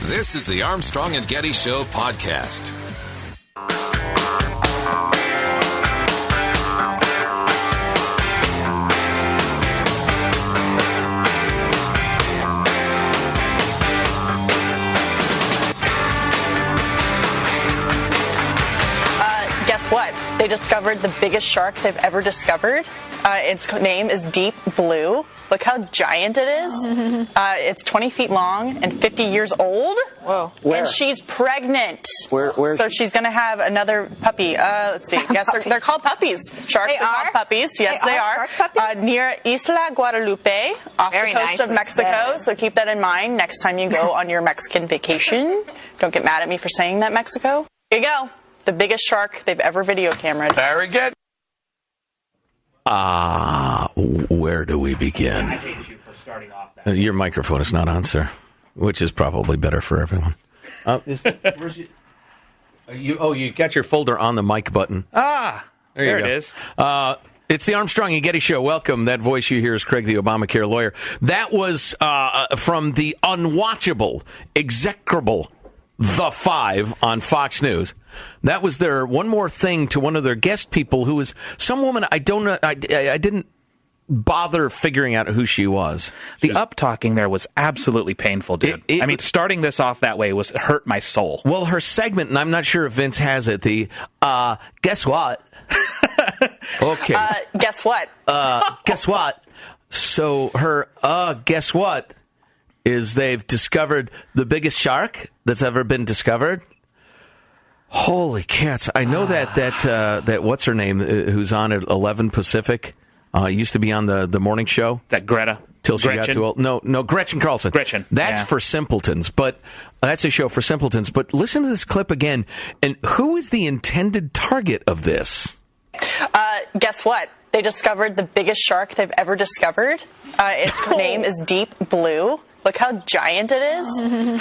This is the Armstrong and Getty Show podcast. Guess what? They discovered the biggest shark they've ever discovered. Its name is Deep Blue. Look how giant it is. It's 20 feet long and 50 years old. Whoa. Where? And she's pregnant. Where? So she's going to have another puppy. Let's see. Yes, they're called puppies. Sharks are called puppies. Yes, they are. Near Isla Guadalupe, off Very the coast nice of Mexico. there. So keep that in mind next time you go on your Mexican vacation. Don't get mad at me for saying that, Mexico. Here you go. The biggest shark they've ever video cameraed. Very good. Where do we begin? I hate you for starting off that. Your microphone is not on, sir, which is probably better for everyone. You got your folder on the mic button. There it is. It's the Armstrong and Getty Show. Welcome. That voice you hear is Craig, the Obamacare lawyer. That was from the unwatchable, execrable The Five on Fox News. That was their one more thing to one of their guest people, who was some woman. I don't know. I didn't bother figuring out who she was. The up-talking there was absolutely painful, dude. I mean, starting this off that way hurt my soul. Well, her segment, and I'm not sure if Vince has it, guess what? Okay. Guess what? Guess what? So her, guess what? Is they've discovered the biggest shark that's ever been discovered. Holy cats. I know that what's her name, who's on at 11 Pacific, used to be on the morning show. That Greta. Till she Gretchen. got too old. No, Gretchen Carlson. Gretchen. That's Yeah. for simpletons, but that's a show for simpletons. But listen to this clip again. And who is the intended target of this? Guess what? They discovered the biggest shark they've ever discovered. Its name is Deep Blue. Look how giant it is.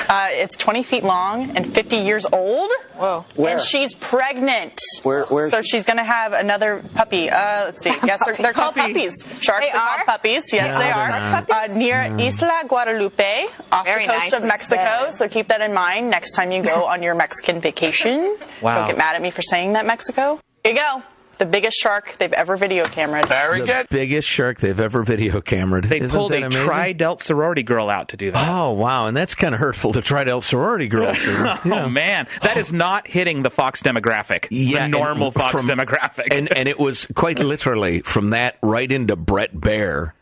It's 20 feet long and 50 years old. Whoa. Where? And she's pregnant. Where? So she's going to have another puppy. Let's see. Yes, they're called puppies. Sharks are called puppies. Yes, they are. Near Isla Guadalupe, off Very the coast nice of Mexico. there. So keep that in mind next time you go on your Mexican vacation. Wow. Don't get mad at me for saying that, Mexico. Here you go. The biggest shark they've ever video cameraed. Very good. Biggest shark they've ever video cameraed. They Isn't pulled that a amazing? tri-delt sorority girl out to do that. Oh, wow. And that's kind of hurtful to Tri-Delt sorority girls. Oh, man. That is not hitting the Fox demographic. Yeah, the normal and Fox from- demographic. And it was quite literally from that right into Brett Baer,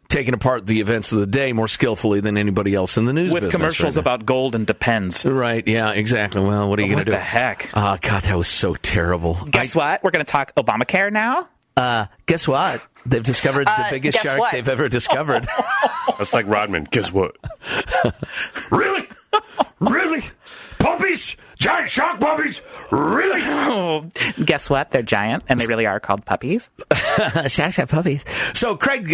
taking apart the events of the day more skillfully than anybody else in the news With business commercials right now. about gold and Depends. Right, yeah, exactly. Well, what are you going to do? What the heck? Oh, God, that was so terrible. Guess what? We're going to talk Obamacare now? Guess what? They've discovered the biggest guess shark what? they've ever discovered. That's like Rodman. Guess what? Really? Really? Puppies? Giant shark puppies? Really? Oh, guess what? They're giant, and they really are called puppies. Sharks have puppies. So Craig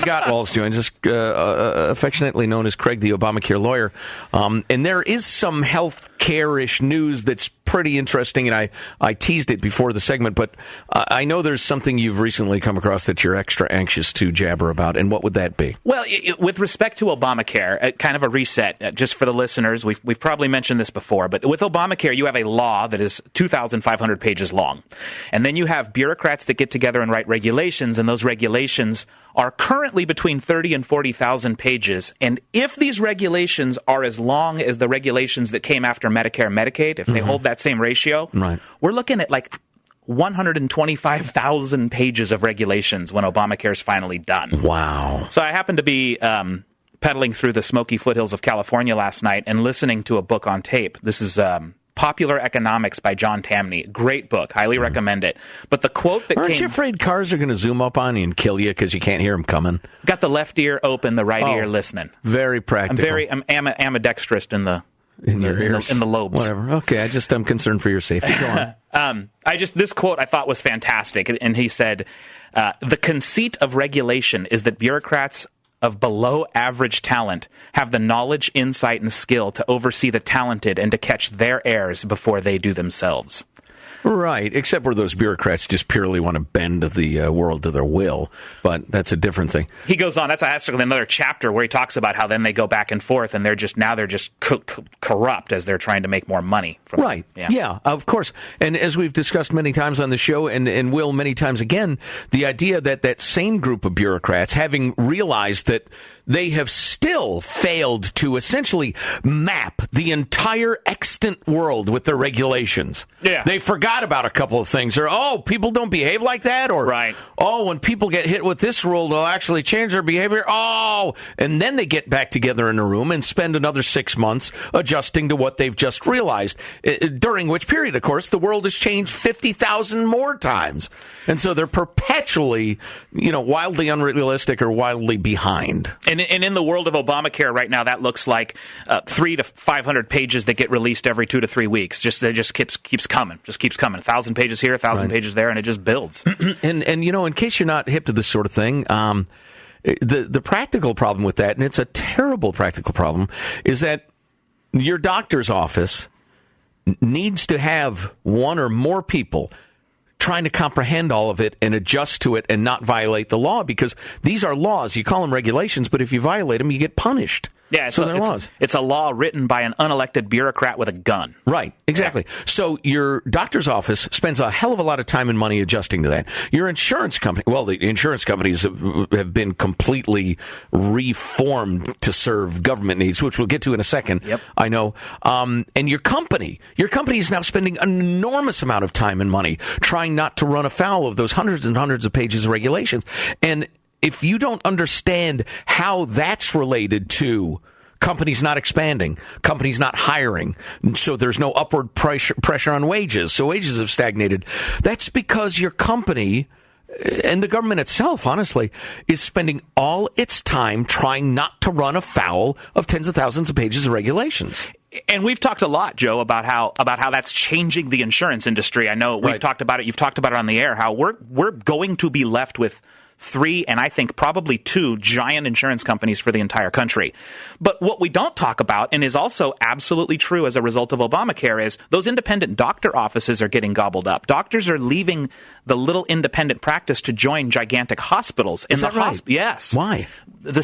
Gottwalds joins us, affectionately known as Craig, the Obamacare lawyer. And there is some health care-ish news that's pretty interesting, and I teased it before the segment, but I know there's something you've recently come across that you're extra anxious to jabber about, and what would that be? Well, with respect to Obamacare, kind of a reset, just for the listeners, we've probably mentioned this before, but with Obamacare, you have a law that is 2,500 pages long. And then you have bureaucrats that get together and write regulations, and those regulations are currently between 30 and 40,000 pages. And if these regulations are as long as the regulations that came after Medicare and Medicaid, if they hold that same ratio, Right. we're looking at like 125,000 pages of regulations when Obamacare is finally done. Wow. So I happened to be pedaling through the smoky foothills of California last night and listening to a book on tape. This is Popular Economics by John Tamney. Great book. Highly recommend it. But the quote that Aren't you afraid cars are going to zoom up on you and kill you because you can't hear them coming? got the left ear open, the right ear listening. Very practical. I'm ambidextrous in the your ears. in the lobes. Whatever. Okay, I'm concerned for your safety. Go on. This quote I thought was fantastic, and he said, "The conceit of regulation is that bureaucrats of below average talent have the knowledge, insight, and skill to oversee the talented and to catch their errors before they do themselves." Right, except where those bureaucrats just purely want to bend the world to their will, but that's a different thing. He goes on, that's actually another chapter where he talks about how then they go back and forth, and they're just corrupt as they're trying to make more money. Right, yeah, of course. And as we've discussed many times on the show, and will many times again, the idea that that same group of bureaucrats, having realized that they have still failed to essentially map the entire extant world with their regulations. Yeah. They forgot about a couple of things. Or, people don't behave like that. Or, right. When people get hit with this rule, they'll actually change their behavior. And then they get back together in a room and spend another 6 months adjusting to what they've just realized. During which period, of course, the world has changed 50,000 more times. And so they're perpetually, wildly unrealistic or wildly behind. And in the world of Obamacare right now, that looks like 300 to 500 pages that get released every 2 to 3 weeks. It just keeps coming. 1,000 pages here, 1,000 pages there, and it just builds. And in case you're not hip to this sort of thing, the practical problem with that, and it's a terrible practical problem, is that your doctor's office needs to have one or more people trying to comprehend all of it and adjust to it and not violate the law, because these are laws. You call them regulations, but if you violate them, you get punished. Yeah, so they're laws. It's a law written by an unelected bureaucrat with a gun. Right, exactly. Yeah. So your doctor's office spends a hell of a lot of time and money adjusting to that. Your insurance company, the insurance companies have been completely reformed to serve government needs, which we'll get to in a second. Yep. I know. And your company is now spending an enormous amount of time and money trying not to run afoul of those hundreds and hundreds of pages of regulations. And if you don't understand how that's related to companies not expanding, companies not hiring, so there's no upward pressure on wages, so wages have stagnated, that's because your company and the government itself, honestly, is spending all its time trying not to run afoul of tens of thousands of pages of regulations. And we've talked a lot, Joe, about how that's changing the insurance industry. I know we've talked about it. You've talked about it on the air, how we're going to be left with 3, and I think probably 2 giant insurance companies for the entire country. But what we don't talk about, and is also absolutely true as a result of Obamacare, is those independent doctor offices are getting gobbled up. Doctors are leaving the little independent practice to join gigantic hospitals. Is that right? Yes. Why? The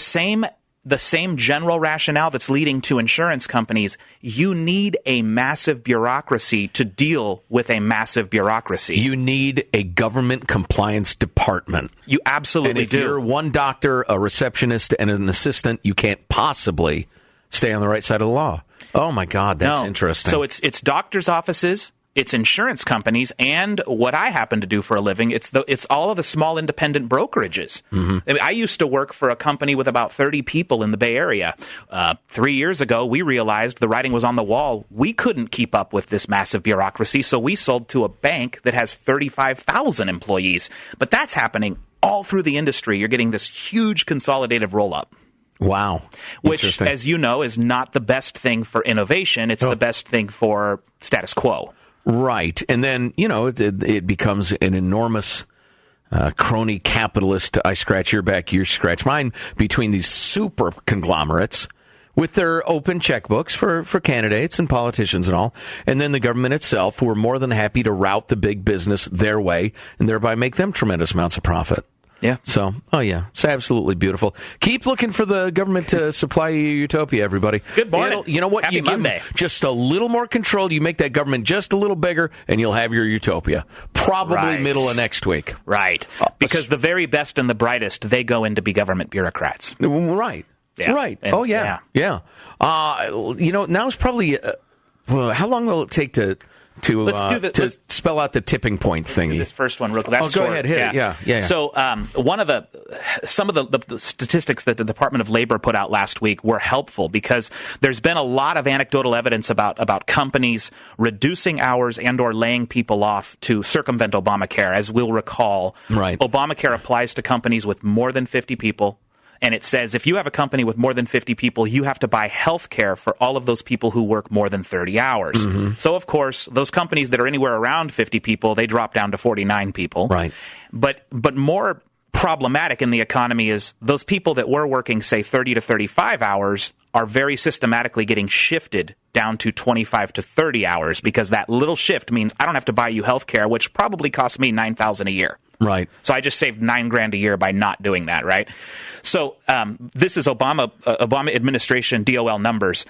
same general rationale that's leading to insurance companies. You need a massive bureaucracy to deal with a massive bureaucracy. You need a government compliance department. You absolutely do. And if you're one doctor, a receptionist, and an assistant, you can't possibly stay on the right side of the law. Oh, my God, that's interesting. So it's doctors' offices, it's insurance companies, and what I happen to do for a living, it's all of the small independent brokerages. Mm-hmm. I mean, I used to work for a company with about 30 people in the Bay Area. 3 years ago, we realized the writing was on the wall. We couldn't keep up with this massive bureaucracy, so we sold to a bank that has 35,000 employees. But that's happening all through the industry. You're getting this huge consolidative roll-up. Wow. Which, as you know, is not the best thing for innovation. It's the best thing for status quo. Right. And then, it becomes an enormous crony capitalist, I scratch your back, you scratch mine, between these super conglomerates with their open checkbooks for candidates and politicians and all. And then the government itself, who are more than happy to route the big business their way and thereby make them tremendous amounts of profit. Yeah. So, it's absolutely beautiful. Keep looking for the government to supply you utopia, everybody. Good morning. You know what? Happy you give Monday. them just a little more control. You make that government just a little bigger, and you'll have your utopia. Probably middle of next week. Right. Because the very best and the brightest, they go in to be government bureaucrats. Right. Yeah. Right. And, yeah. Now is probably... how long will it take to spell out the tipping point thingy? This first one real quick. Go ahead, hit it. Yeah. So some of the statistics that the Department of Labor put out last week were helpful, because there's been a lot of anecdotal evidence about companies reducing hours and or laying people off to circumvent Obamacare. As we'll recall, Obamacare applies to companies with more than 50 people. And it says if you have a company with more than 50 people, you have to buy health care for all of those people who work more than 30 hours. Mm-hmm. So, of course, those companies that are anywhere around 50 people, they drop down to 49 people. Right. But more problematic in the economy is those people that were working, say, 30 to 35 hours are very systematically getting shifted down to 25 to 30 hours, because that little shift means I don't have to buy you health care, which probably costs me $9,000 a year. Right. So I just saved $9,000 a year by not doing that, right? So this is Obama administration DOL numbers.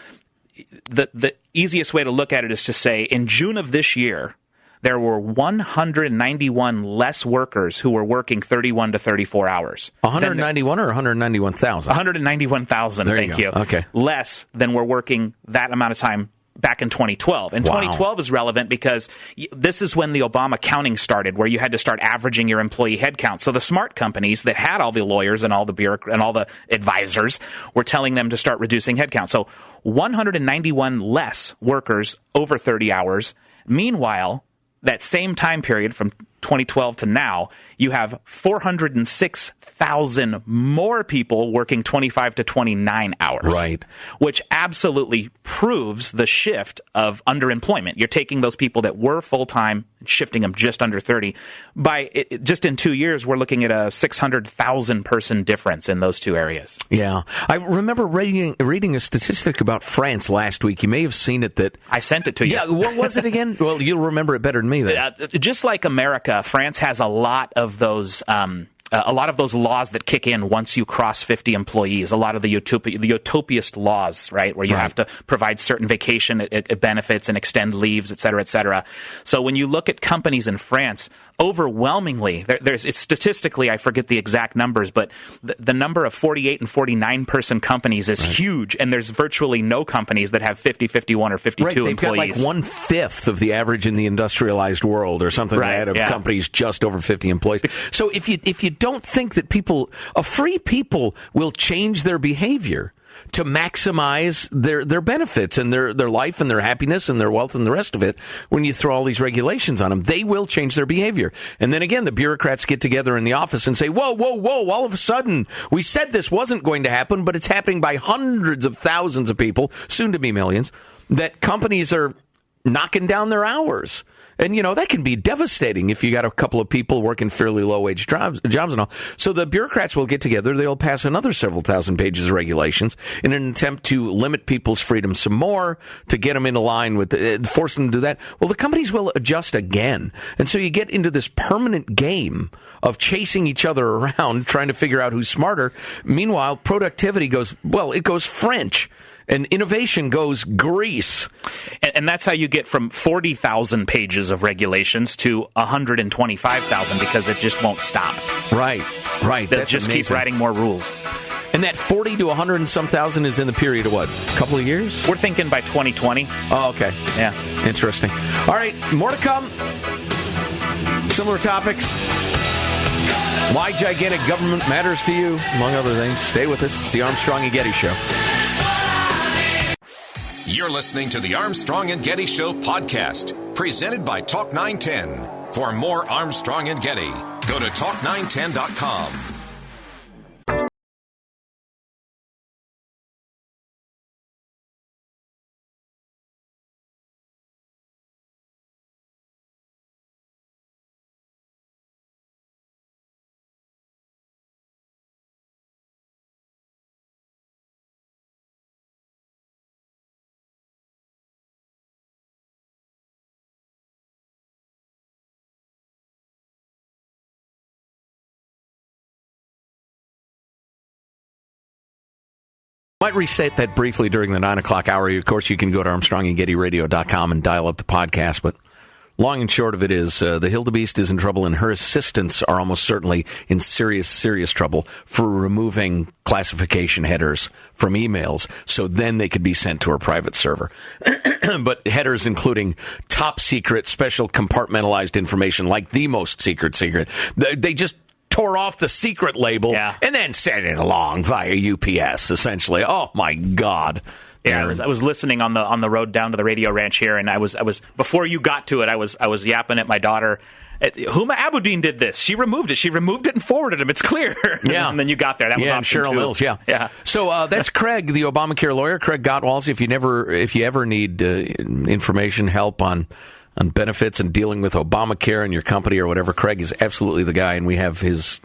The easiest way to look at it is to say in June of this year, there were 191 less workers who were working 31 to 34 hours. 191 or 191,000? 191,000, thank you. Okay. Less than were working that amount of time back in 2012. And 2012 is relevant because this is when the Obama counting started, where you had to start averaging your employee headcount. So the smart companies that had all the lawyers and all the and all the advisors were telling them to start reducing headcount. So 191 less workers over 30 hours. Meanwhile, that same time period from 2012 to now, you have 406,000 more people working 25 to 29 hours. Right. Which absolutely proves the shift of underemployment. You're taking those people that were full-time and shifting them just under 30. Just in 2 years, we're looking at a 600,000 person difference in those two areas. Yeah. I remember reading a statistic about France last week. You may have seen it that... I sent it to you. Yeah, what was it again? Well, you'll remember it better than me then. Just like America, France has a lot of those laws that kick in once you cross 50 employees. A lot of the utopiast laws, right, where you have to provide certain vacation benefits and extend leaves, et cetera, et cetera. So when you look at companies in France, overwhelmingly, it's statistically, I forget the exact numbers, but the number of 48 and 49 person companies is huge, and there's virtually no companies that have 50, 51, or 52 they've employees. Got like 1/5 of the average in the industrialized world, or something like that, of companies just over 50 employees. So if you don't think that free people will change their behavior to maximize their benefits and their life and their happiness and their wealth and the rest of it, when you throw all these regulations on them, they will change their behavior. And then again, the bureaucrats get together in the office and say, whoa, all of a sudden, we said this wasn't going to happen, but it's happening by hundreds of thousands of people, soon to be millions, that companies are knocking down their hours. And, that can be devastating if you got a couple of people working fairly low-wage jobs and all. So the bureaucrats will get together. They'll pass another several thousand pages of regulations in an attempt to limit people's freedom some more, to get them into line with, force them to do that. Well, the companies will adjust again. And so you get into this permanent game of chasing each other around, trying to figure out who's smarter. Meanwhile, productivity goes French. And innovation goes Greece. And that's how you get from 40,000 pages of regulations to 125,000, because it just won't stop. Right. They'll just keep writing more rules. And that 40 to 100 and some thousand is in the period of what? A couple of years? We're thinking by 2020. Oh, okay. Yeah. Interesting. All right, more to come. Similar topics. Why gigantic government matters to you, among other things. Stay with us. It's the Armstrong and Getty Show. You're listening to the Armstrong and Getty Show podcast, presented by Talk 910. For more Armstrong and Getty, go to talk910.com. Might reset that briefly during the 9 o'clock hour. Of course, you can go to ArmstrongandGettyRadio.com and dial up the podcast. But long and short of it is the Hildebeest is in trouble, and her assistants are almost certainly in serious trouble for removing classification headers from emails, so then they could be sent to her private server. But headers including top secret, special compartmentalized information, like the most secret. They just tore off the secret label and then sent it along via UPS, essentially. Oh, my God. Yeah, I was listening on the road down to the radio ranch here, and I was before you got to it, I was yapping at my daughter. Huma Abedin did this. She removed it and forwarded him. It's clear. Yeah. And then you got there. That was option Cheryl 2. Mills. Yeah. So that's Craig, the Obamacare lawyer, Craig Gottwals. If you ever need information, help on benefits and dealing with Obamacare in your company or whatever, Craig is absolutely the guy, and we have his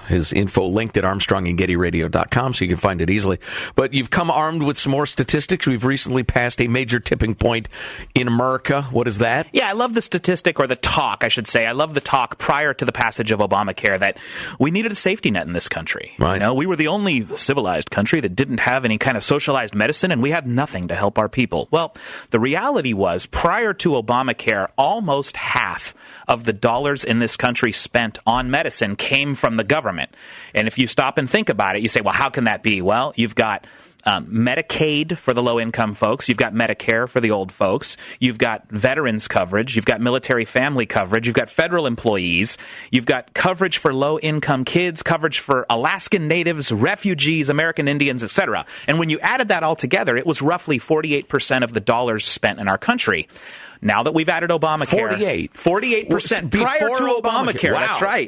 His info linked at ArmstrongandGettyRadio.com, so you can find it easily. But you've come armed with some more statistics. We've recently passed a major tipping point in America. What is that? Yeah, I love the statistic, or the talk, I should say. I love the talk prior to the passage of Obamacare that we needed a safety net in this country. Right. You know, we were the only civilized country that didn't have any kind of socialized medicine, and we had nothing to help our people. Well, the reality was, prior to Obamacare, almost half of the dollars in this country spent on medicine came from the government. And if you stop and think about it, you say, well, how can that be? Well, you've got Medicaid for the low-income folks. You've got Medicare for the old folks. You've got veterans coverage. You've got military family coverage. You've got federal employees. You've got coverage for low-income kids, coverage for Alaskan Natives, refugees, American Indians, etc. And when you added that all together, it was roughly 48% of the dollars spent in our country. Now that we've added Obamacare, 48% prior to Obamacare. Wow.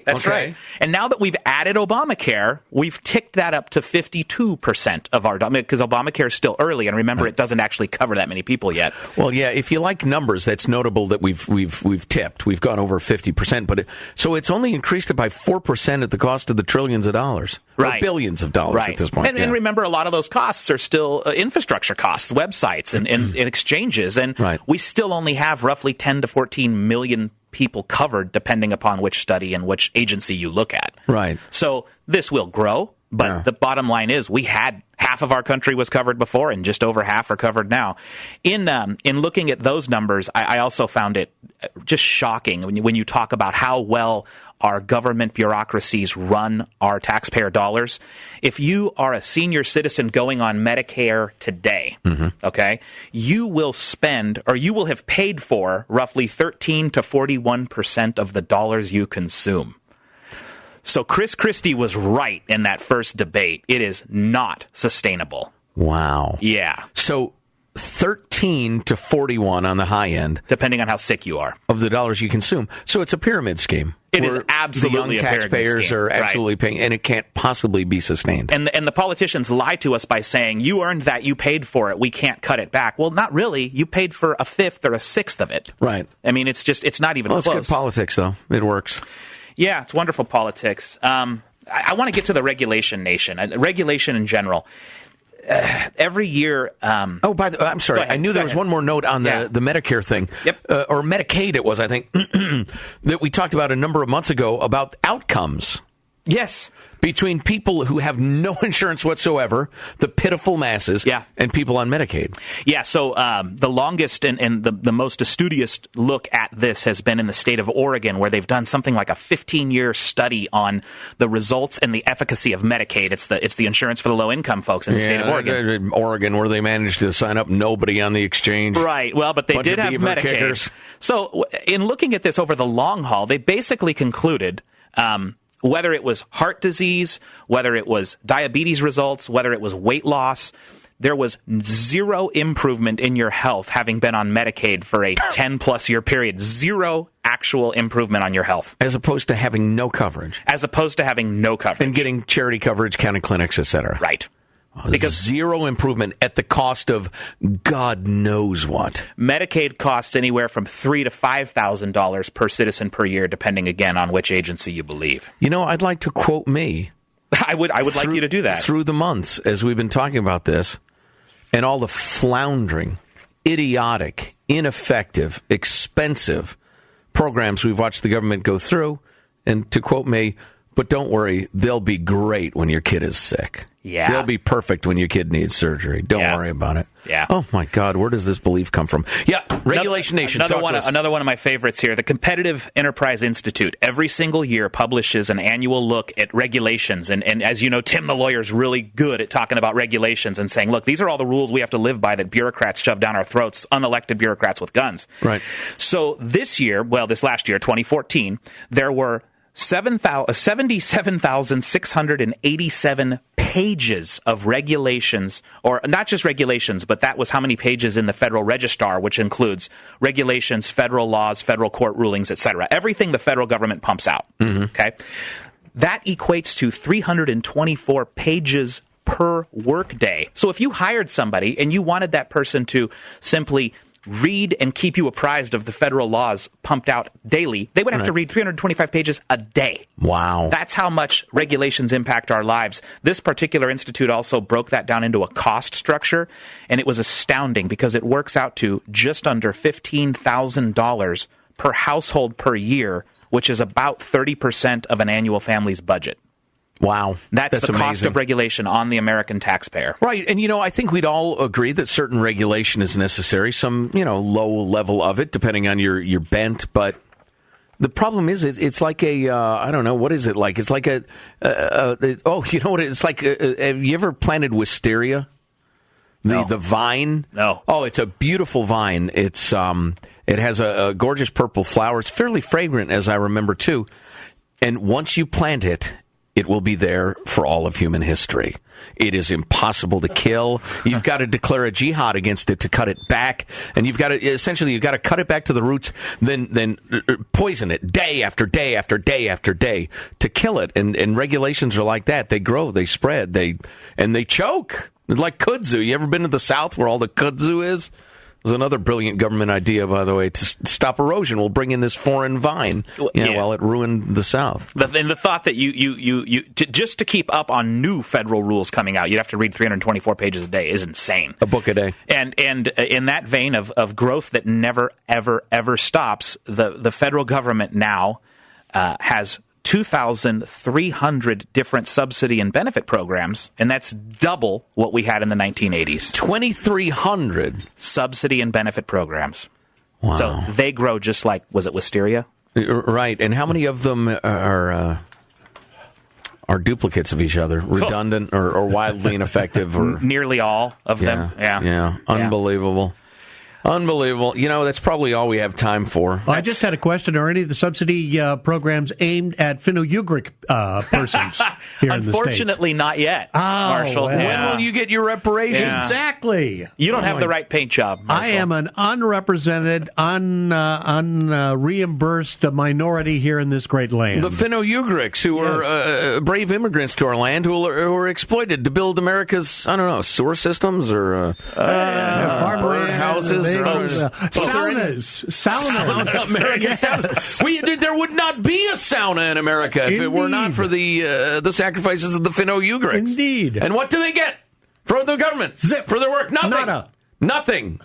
That's right. And now that we've added Obamacare, we've ticked that up to 52% of our, because Obamacare is still early, and remember, it doesn't actually cover that many people yet. Well, yeah, if you like numbers, that's notable that we've tipped. We've gone over 50%, but so it's only increased it by 4% at the cost of the trillions of dollars, right? Or billions of dollars at this point. And remember, a lot of those costs are still infrastructure costs, websites and exchanges, and we still only have roughly 10 to 14 million people covered, depending upon which study and which agency you look at. Right. So this will grow, but the bottom line is we had half of our country was covered before, and just over half are covered now. In looking at those numbers, I also found it just shocking when you talk about how well our government bureaucracies run our taxpayer dollars. If you are a senior citizen going on Medicare today, okay, you will spend, or you will have paid for, roughly 13 to 41% of the dollars you consume. So Chris Christie was right in that first debate. It is not sustainable. Wow. Yeah. So 13 to 41 on the high end, depending on how sick you are, of the dollars you consume. So it's a pyramid scheme. It is absolutely the young taxpayers are absolutely paying, and it can't possibly be sustained. And the politicians lie to us by saying, you earned that, you paid for it, we can't cut it back. Well, not really. You paid for a fifth or a sixth of it. Right. I mean, it's not even close. It's good politics, though. It works. Yeah, it's wonderful politics. I want to get to the regulation nation, regulation in general. Every year. I'm sorry. I knew there was one more note on the Medicare thing. Yep. Or Medicaid, it was, I think, that we talked about a number of months ago about outcomes. Yes. Between people who have no insurance whatsoever, the pitiful masses, and people on Medicaid. Yeah, so the longest and the most studious look at this has been in the state of Oregon, where they've done something like a 15-year study on the results and the efficacy of Medicaid. It's the insurance for the low-income folks in the state of Oregon. Oregon, where they managed to sign up nobody on the exchange. Right, well, but they did have Medicaid. Kickers. So in looking at this over the long haul, they basically concluded whether it was heart disease, whether it was diabetes results, whether it was weight loss, there was zero improvement in your health having been on Medicaid for a 10-plus year period. Zero actual improvement on your health. As opposed to having no coverage. And getting charity coverage, county clinics, etc. Right. Because zero improvement at the cost of God knows what. Medicaid costs anywhere from $3,000 to $5,000 per citizen per year, depending again on which agency you believe. You know, I'd like to quote me. I would like you to do that. Through the months, as we've been talking about this, and all the floundering, idiotic, ineffective, expensive programs we've watched the government go through, and to quote me, but don't worry, they'll be great when your kid is sick. Yeah. They'll be perfect when your kid needs surgery. Don't worry about it. Yeah. Oh, my God. Where does this belief come from? Yeah. Regulation Nation. Another one of my favorites here. The Competitive Enterprise Institute every single year publishes an annual look at regulations. And as you know, Tim the lawyer is really good at talking about regulations and saying, look, these are all the rules we have to live by that bureaucrats shove down our throats, unelected bureaucrats with guns. Right. So this last year, 2014, there were 77,687 pages of regulations, or not just regulations, but that was how many pages in the Federal Register, which includes regulations, federal laws, federal court rulings, etc. Everything the federal government pumps out. Okay, that equates to 324 pages per workday. So if you hired somebody and you wanted that person to simply read and keep you apprised of the federal laws pumped out daily, they would have to read 325 pages a day. Wow. That's how much regulations impact our lives. This particular institute also broke that down into a cost structure, and it was astounding because it works out to just under $15,000 per household per year, which is about 30% of an annual family's budget. Wow. That's the amazing. cost of regulation on the American taxpayer. Right. And, I think we'd all agree that certain regulation is necessary, some, low level of it, depending on your bent. But the problem is it's like I don't know, what is it like? It's like you know what it's like? Have you ever planted wisteria? No. The vine? No. Oh, it's a beautiful vine. It's it has a gorgeous purple flower. It's fairly fragrant, as I remember, too. And once you plant it, it will be there for all of human history. It is impossible to kill. You've got to declare a jihad against it to cut it back, and you've got to cut it back to the roots, then poison it day after day after day after day to kill it. And regulations are like that. They grow, they spread, they choke. Like kudzu. You ever been to the South where all the kudzu is? There's another brilliant government idea, by the way, to stop erosion. We'll bring in this foreign vine, while it ruined the South. And the thought that you just to keep up on new federal rules coming out, you'd have to read 324 pages a day is insane. A book a day. And in that vein of growth that never, ever, ever stops, the federal government now has 2,300 different subsidy and benefit programs, and that's double what we had in the 1980s. 2,300 subsidy and benefit programs. Wow. So they grow just like, was it wisteria? Right. And how many of them are duplicates of each other, redundant or wildly ineffective? Or nearly all of them. Yeah. Unbelievable. Unbelievable. That's probably all we have time for. I just had a question. Are any of the subsidy programs aimed at Finno-Ugric persons here in the States? Unfortunately, not yet, Marshall. Well. When will you get your reparations? Yeah. Exactly. You don't have the right paint job, Marshall. I am an unrepresented, unreimbursed minority here in this great land. The Finno-Ugrics, who are brave immigrants to our land, who are exploited to build America's, sewer systems or bird houses. Saunas. American saunas. There would not be a sauna in America if it were not for the sacrifices of the Finno-Ugrics. Indeed. And what do they get from the government? Zip. For their work? Nothing. Nada. Nothing.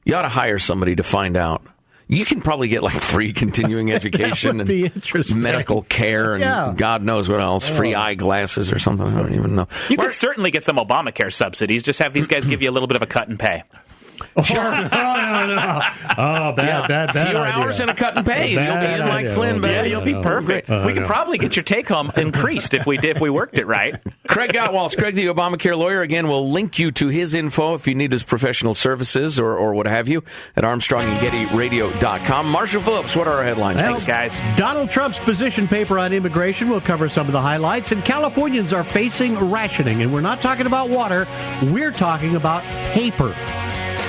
You ought to hire somebody to find out. You can probably get free continuing education and medical care and God knows what else. Free eyeglasses or something. I don't even know. You could certainly get some Obamacare subsidies. Just have these guys give you a little bit of a cut and pay. No. Oh, bad Fewer idea. hours and a cut and pay, and you'll be in like Flynn, baby. Yeah, you'll be perfect. We could probably get your take home increased if we worked it right. Craig Gottwalsh, Craig the Obamacare lawyer. Again, we'll link you to his info if you need his professional services or what have you at ArmstrongandGettyRadio.com. Marshall Phillips, what are our headlines? Thanks, guys. Donald Trump's position paper on immigration will cover some of the highlights, and Californians are facing rationing. And we're not talking about water, we're talking about paper.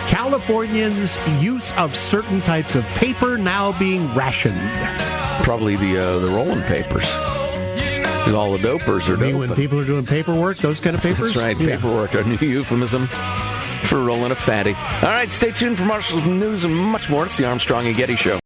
Californians' use of certain types of paper now being rationed. Probably the rolling papers. Because all the dopers are doping. When people are doing paperwork, those kind of papers? That's right, paperwork, a new euphemism for rolling a fatty. All right, stay tuned for Marshall's news and much more. It's the Armstrong and Getty Show.